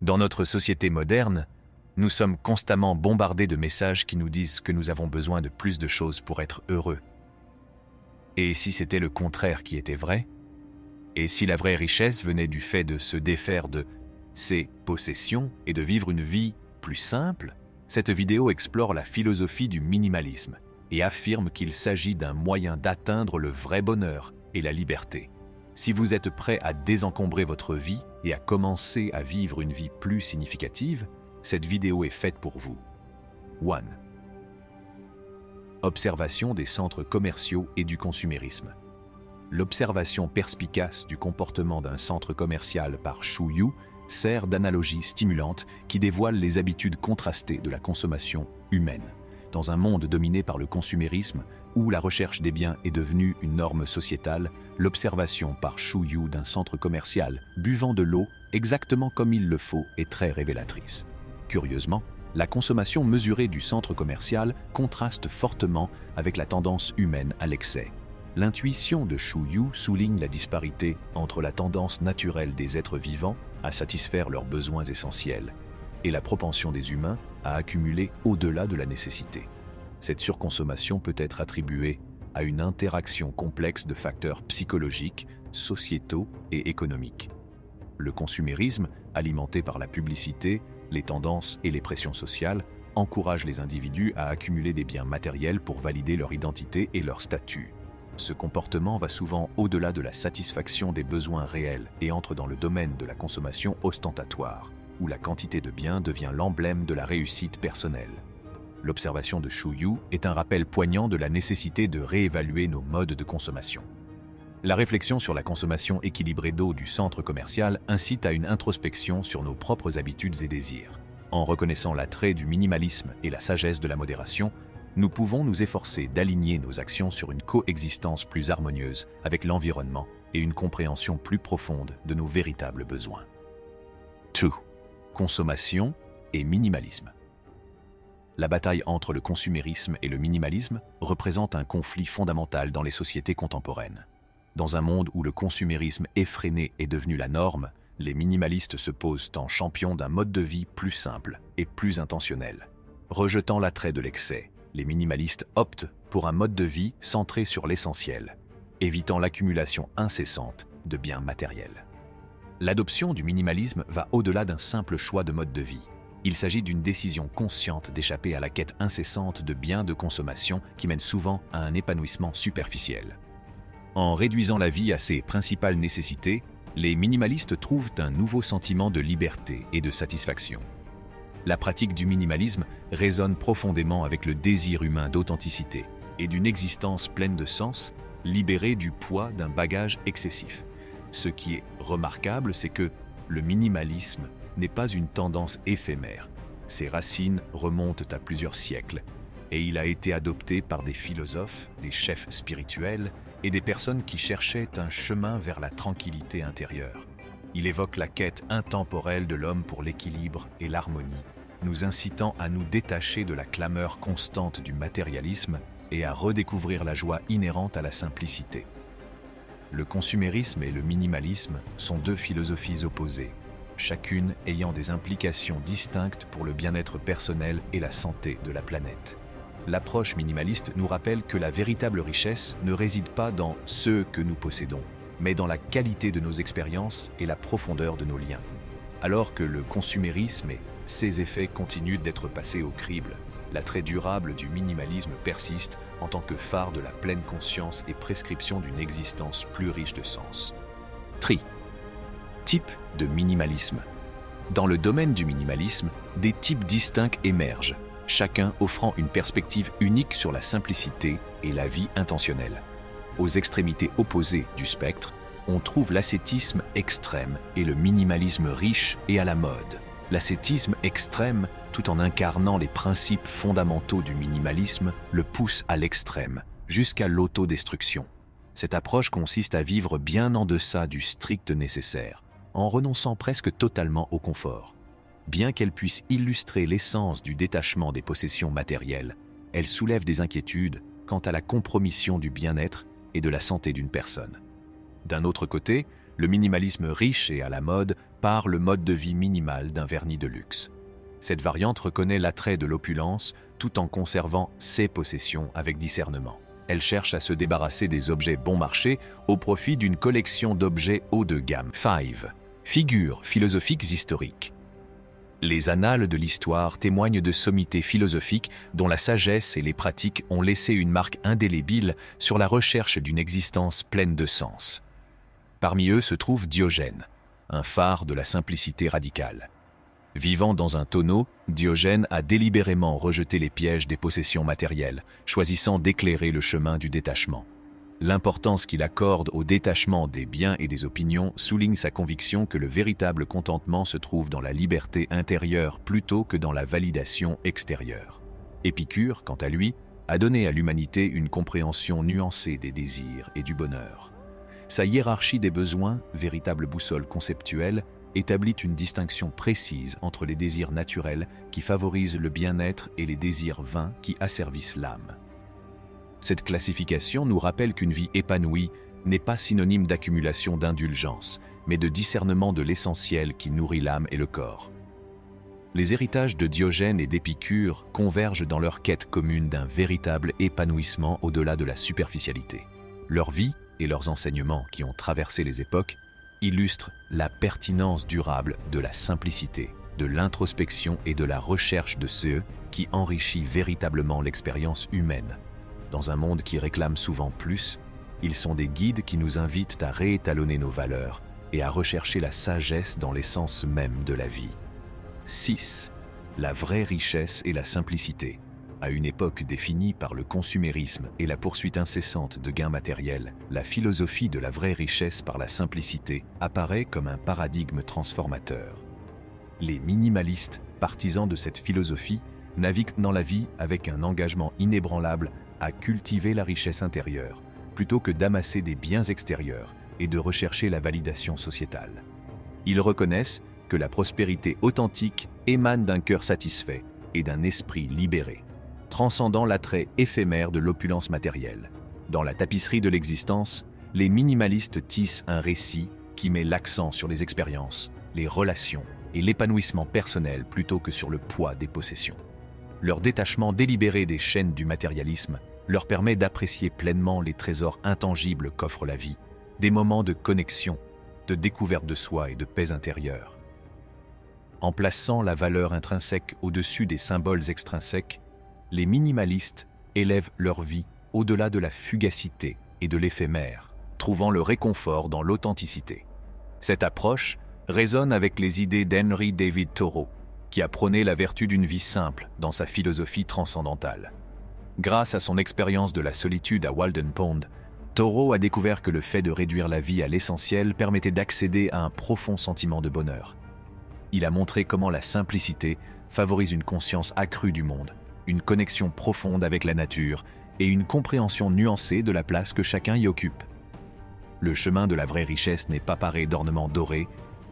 Dans notre société moderne, nous sommes constamment bombardés de messages qui nous disent que nous avons besoin de plus de choses pour être heureux. Et si c'était le contraire qui était vrai? Et si la vraie richesse venait du fait de se défaire de ses possessions et de vivre une vie plus simple? Cette vidéo explore la philosophie du minimalisme et affirme qu'il s'agit d'un moyen d'atteindre le vrai bonheur et la liberté. Si vous êtes prêt à désencombrer votre vie et à commencer à vivre une vie plus significative, cette vidéo est faite pour vous. 1. Observation des centres commerciaux et du consumérisme. L'observation perspicace du comportement d'un centre commercial par Xu Yu sert d'analogie stimulante qui dévoile les habitudes contrastées de la consommation humaine. Dans un monde dominé par le consumérisme, où la recherche des biens est devenue une norme sociétale, l'observation par Xu Yu d'un centre commercial buvant de l'eau exactement comme il le faut est très révélatrice. Curieusement, la consommation mesurée du centre commercial contraste fortement avec la tendance humaine à l'excès. L'intuition de Xu Yu souligne la disparité entre la tendance naturelle des êtres vivants à satisfaire leurs besoins essentiels et la propension des humains à accumuler au-delà de la nécessité. Cette surconsommation peut être attribuée à une interaction complexe de facteurs psychologiques, sociétaux et économiques. Le consumérisme, alimenté par la publicité, les tendances et les pressions sociales, encourage les individus à accumuler des biens matériels pour valider leur identité et leur statut. Ce comportement va souvent au-delà de la satisfaction des besoins réels et entre dans le domaine de la consommation ostentatoire, où la quantité de biens devient l'emblème de la réussite personnelle. L'observation de Xu Yu est un rappel poignant de la nécessité de réévaluer nos modes de consommation. La réflexion sur la consommation équilibrée d'eau du centre commercial incite à une introspection sur nos propres habitudes et désirs. En reconnaissant l'attrait du minimalisme et la sagesse de la modération, nous pouvons nous efforcer d'aligner nos actions sur une coexistence plus harmonieuse avec l'environnement et une compréhension plus profonde de nos véritables besoins. 2. Consommation et minimalisme. La bataille entre le consumérisme et le minimalisme représente un conflit fondamental dans les sociétés contemporaines. Dans un monde où le consumérisme effréné est devenu la norme, les minimalistes se posent en champions d'un mode de vie plus simple et plus intentionnel. Rejetant l'attrait de l'excès, les minimalistes optent pour un mode de vie centré sur l'essentiel, évitant l'accumulation incessante de biens matériels. L'adoption du minimalisme va au-delà d'un simple choix de mode de vie. Il s'agit d'une décision consciente d'échapper à la quête incessante de biens de consommation qui mène souvent à un épanouissement superficiel. En réduisant la vie à ses principales nécessités, les minimalistes trouvent un nouveau sentiment de liberté et de satisfaction. La pratique du minimalisme résonne profondément avec le désir humain d'authenticité et d'une existence pleine de sens, libérée du poids d'un bagage excessif. Ce qui est remarquable, c'est que le minimalisme n'est pas une tendance éphémère. Ses racines remontent à plusieurs siècles et il a été adopté par des philosophes, des chefs spirituels et des personnes qui cherchaient un chemin vers la tranquillité intérieure. Il évoque la quête intemporelle de l'homme pour l'équilibre et l'harmonie, nous incitant à nous détacher de la clameur constante du matérialisme et à redécouvrir la joie inhérente à la simplicité. Le consumérisme et le minimalisme sont deux philosophies opposées, chacune ayant des implications distinctes pour le bien-être personnel et la santé de la planète. L'approche minimaliste nous rappelle que la véritable richesse ne réside pas dans ce que nous possédons, mais dans la qualité de nos expériences et la profondeur de nos liens. Alors que le consumérisme et ses effets continuent d'être passés au crible, l'attrait durable du minimalisme persiste en tant que phare de la pleine conscience et prescription d'une existence plus riche de sens. Type de minimalisme. Dans le domaine du minimalisme, des types distincts émergent, chacun offrant une perspective unique sur la simplicité et la vie intentionnelle. Aux extrémités opposées du spectre, on trouve l'ascétisme extrême et le minimalisme riche et à la mode. L'ascétisme extrême, tout en incarnant les principes fondamentaux du minimalisme, le pousse à l'extrême, jusqu'à l'autodestruction. Cette approche consiste à vivre bien en deçà du strict nécessaire, en renonçant presque totalement au confort. Bien qu'elle puisse illustrer l'essence du détachement des possessions matérielles, elle soulève des inquiétudes quant à la compromission du bien-être et de la santé d'une personne. D'un autre côté, le minimalisme riche et à la mode par le mode de vie minimal d'un vernis de luxe. Cette variante reconnaît l'attrait de l'opulence tout en conservant ses possessions avec discernement. Elle cherche à se débarrasser des objets bon marché au profit d'une collection d'objets haut de gamme. 5. Figures philosophiques historiques. Les annales de l'histoire témoignent de sommités philosophiques dont la sagesse et les pratiques ont laissé une marque indélébile sur la recherche d'une existence pleine de sens. Parmi eux se trouve Diogène, un phare de la simplicité radicale. Vivant dans un tonneau, Diogène a délibérément rejeté les pièges des possessions matérielles, choisissant d'éclairer le chemin du détachement. L'importance qu'il accorde au détachement des biens et des opinions souligne sa conviction que le véritable contentement se trouve dans la liberté intérieure plutôt que dans la validation extérieure. Épicure, quant à lui, a donné à l'humanité une compréhension nuancée des désirs et du bonheur. Sa hiérarchie des besoins, véritable boussole conceptuelle, établit une distinction précise entre les désirs naturels qui favorisent le bien-être et les désirs vains qui asservissent l'âme. Cette classification nous rappelle qu'une vie épanouie n'est pas synonyme d'accumulation d'indulgence, mais de discernement de l'essentiel qui nourrit l'âme et le corps. Les héritages de Diogène et d'Épicure convergent dans leur quête commune d'un véritable épanouissement au-delà de la superficialité. Leur vie et leurs enseignements qui ont traversé les époques illustrent la pertinence durable de la simplicité, de l'introspection et de la recherche de ce qui enrichit véritablement l'expérience humaine. Dans un monde qui réclame souvent plus, ils sont des guides qui nous invitent à réétalonner nos valeurs et à rechercher la sagesse dans l'essence même de la vie. 6. La vraie richesse et la simplicité. À une époque définie par le consumérisme et la poursuite incessante de gains matériels, la philosophie de la vraie richesse par la simplicité apparaît comme un paradigme transformateur. Les minimalistes, partisans de cette philosophie, naviguent dans la vie avec un engagement inébranlable à cultiver la richesse intérieure, plutôt que d'amasser des biens extérieurs et de rechercher la validation sociétale. Ils reconnaissent que la prospérité authentique émane d'un cœur satisfait et d'un esprit libéré, transcendant l'attrait éphémère de l'opulence matérielle. Dans la tapisserie de l'existence, les minimalistes tissent un récit qui met l'accent sur les expériences, les relations et l'épanouissement personnel plutôt que sur le poids des possessions. Leur détachement délibéré des chaînes du matérialisme leur permet d'apprécier pleinement les trésors intangibles qu'offre la vie, des moments de connexion, de découverte de soi et de paix intérieure. En plaçant la valeur intrinsèque au-dessus des symboles extrinsèques, les minimalistes élèvent leur vie au-delà de la fugacité et de l'éphémère, trouvant le réconfort dans l'authenticité. Cette approche résonne avec les idées d'Henry David Thoreau, qui a prôné la vertu d'une vie simple dans sa philosophie transcendantale. Grâce à son expérience de la solitude à Walden Pond, Thoreau a découvert que le fait de réduire la vie à l'essentiel permettait d'accéder à un profond sentiment de bonheur. Il a montré comment la simplicité favorise une conscience accrue du monde, une connexion profonde avec la nature et une compréhension nuancée de la place que chacun y occupe. Le chemin de la vraie richesse n'est pas paré d'ornements dorés,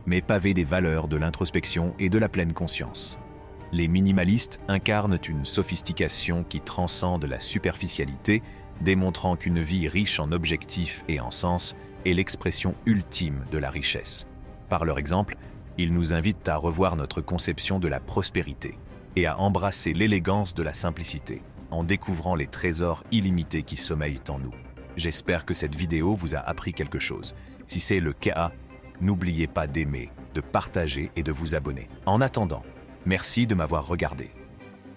mais pavé des valeurs de l'introspection et de la pleine conscience. Les minimalistes incarnent une sophistication qui transcende la superficialité, démontrant qu'une vie riche en objectifs et en sens est l'expression ultime de la richesse. Par leur exemple, ils nous invitent à revoir notre conception de la prospérité et à embrasser l'élégance de la simplicité, en découvrant les trésors illimités qui sommeillent en nous. J'espère que cette vidéo vous a appris quelque chose. Si c'est le cas, n'oubliez pas d'aimer, de partager et de vous abonner. En attendant, merci de m'avoir regardé.